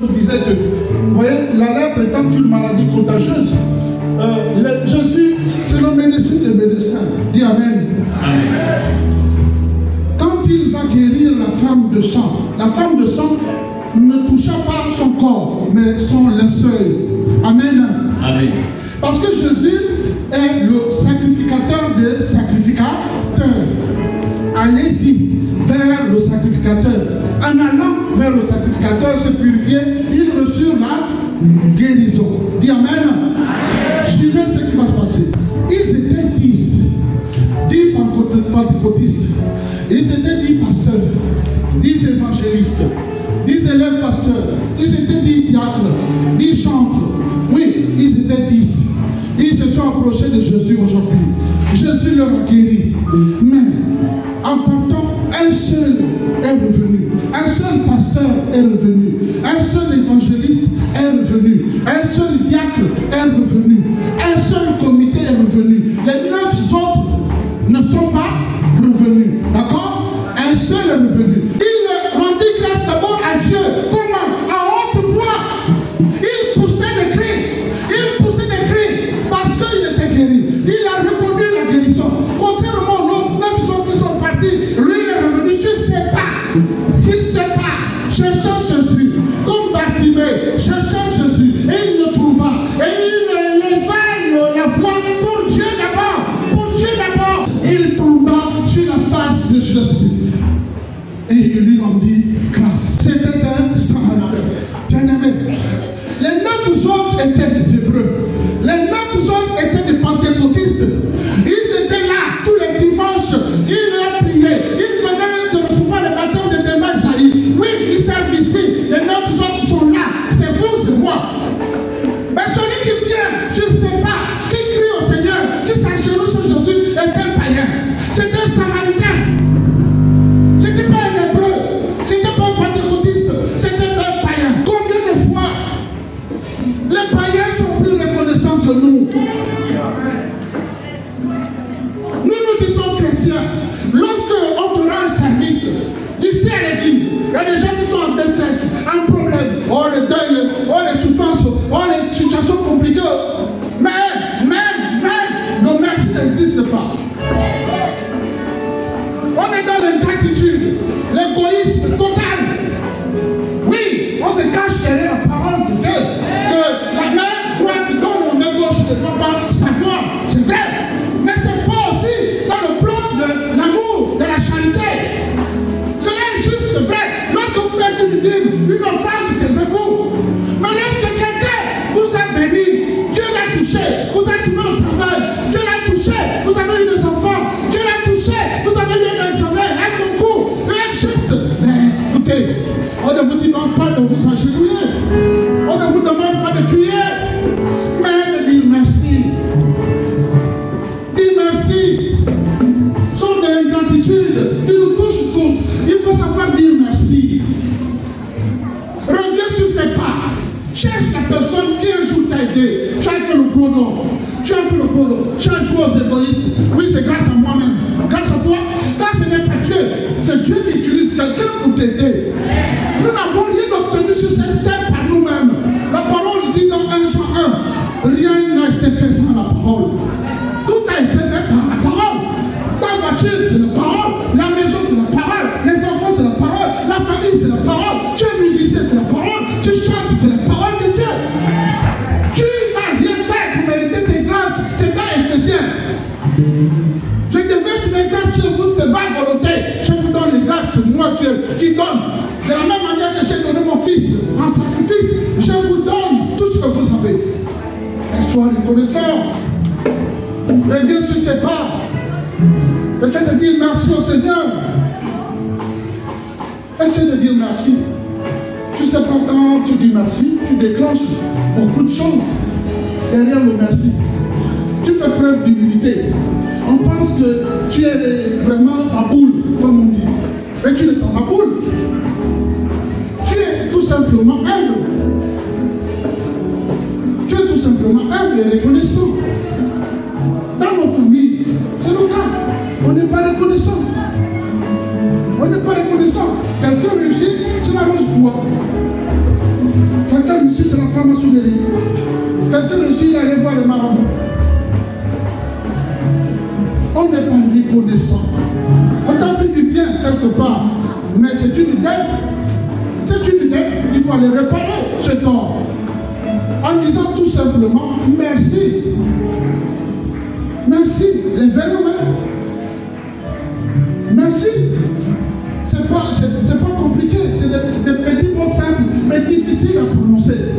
Vous disais que, vous voyez, la lèpre étant une maladie contagieuse, Jésus, c'est le médecin des médecins. Dis Amen. Amen. Quand il va guérir la femme de sang ne toucha pas son corps, mais son linceul. Amen. Amen. Parce que Jésus est le sacrificateur des sacrificateurs. Allez-y vers le sacrificateur. En allant vers le sacrificateur se purifier, il reçut la guérison. Dis Amen. Amen. Suivez ce qui va se passer. Ils étaient 10 pentecôtistes, ils étaient 10 pasteurs, 10 évangélistes, 10 élèves pasteurs, ils étaient 10 diacres, 10 chantres. Oui, ils étaient 10. Ils se sont approchés de Jésus aujourd'hui. Jésus leur a guéri. Mais en partant, un seul est revenu. Un seul pasteur est revenu. Un seul évangéliste est revenu. Un seul diacre est revenu. Un seul comité est revenu. Les 9 autres ne sont pas revenus. D'accord? Un seul est revenu. Il rendit grâce d'abord à Dieu. Comment? À haute voix. Il poussait des cris. Il poussait des cris parce qu'il était guéri. Il a reconnu la guérison. Contrairement aux 9 autres qui sont partis, lui il est revenu sur ses pas. Il ne sait pas. Cherchant Jésus. Comme Bartimée. Cherchant Jésus. Et il le trouva. Et il leva la voix pour Dieu d'abord. Pour Dieu d'abord. Il tomba sur la face de Jésus. Et il lui rendit grâce. C'était un Samaritain. Bien-aimé. Les 9 autres étaient des Hébreux. Les 9 autres étaient des pentecôtistes. Ils étaient là tous les dimanches. Ils priaient. Ils venaient de recevoir le baptême de Démas Isaïe. Oui, ils servent ici. Les 9 autres sont là. C'est vous et moi. Mais celui qui vient, tu ne sais pas, qui crie au Seigneur, qui s'agenouille sur Jésus, est un païen. C'est un Samaritain. C'était pas un Hébreu. C'était pas un pentecôtiste. C'était un païen. Combien de fois les païens sont plus reconnaissants que nous? Nous disons chrétiens. Lorsqu'on te rend un service, ici à l'église, il y a des gens qui sont en détresse, en problème, oh le deuil, oh les souffrances, oh les situations compliquées. Mais le merci n'existe pas. On est dans l'ingratitude, l'égoïsme total. Oui, on se cache derrière la parole de Dieu. Que la main droite donne, la main gauche ne doit pas savoir. C'est vrai. Mais c'est faux aussi dans le plan de l'amour, de la charité. Cela est juste vrai. Lorsque vous faites une dîme, une offrande, taisez-vous. Mais lorsque quelqu'un vous a béni, Dieu l'a touché, vous avez trouvé au travail, Dieu l'a touché, vous avez eu des enfants, Dieu l'a touché, vous avez eu un examen, un concours, un juste. Mais écoutez, on ne vous demande pas de vous agenouiller, on ne vous demande pas de crier, mais de dire merci. Dire merci. Sont de l'ingratitude qui nous touche tous. Il faut savoir dire merci. Reviens sur tes pas. Cherche la personne qui un jour t'a aidé. Tu as fait le gros nom. Tu as fait le gros nom. Tu as joué aux égoïstes. Oui, c'est grâce à moi-même. Grâce à toi. Quand ce n'est pas Dieu, c'est Dieu qui utilise quelqu'un pour t'aider. Nous n'avons rien obtenu sur cette terre par nous-mêmes. La parole dit dans 1 Jean 1, rien n'a été fait sans la parole. Tout a été fait par la parole. Ta voiture, c'est la parole. La maison, c'est la parole. Les enfants, c'est la parole. La famille, c'est la parole. Tu es musicien, c'est la parole. Tu chantes, c'est la parole de Dieu. Tu n'as rien fait pour mériter tes grâces. C'est dans Éphésiens. Je déverse mes grâces sur vous, c'est ma volonté. Je vous donne les grâces, c'est moi qui donne. De la même manière que j'ai donné mon fils en sacrifice, je vous donne tout ce que vous avez. Et sois reconnaissant. Reviens sur tes pas. Essaie de dire merci au Seigneur. Essaie de dire merci. Tu sais pas quand tu dis merci, tu déclenches beaucoup de choses derrière le merci. Tu fais preuve d'humilité. On pense que tu es vraiment ma boule, comme on dit. Mais tu n'es pas ma boule. Tu es tout simplement humble. Tu es tout simplement humble et reconnaissant. Dans nos familles, c'est le cas. On n'est pas reconnaissant. On n'est pas reconnaissant. Quelqu'un réussit, c'est la rose bois. franc-maçonnerie. Quelqu'un aussi, il allait voir le marabout. On n'est pas reconnaissant. On t'a fait du bien quelque part, mais c'est une dette. C'est une dette, il faut aller réparer ce tort. En disant tout simplement merci. Merci. Levez nos mains. Merci. C'est pas compliqué. C'est des petits mots simples, mais difficiles à prononcer.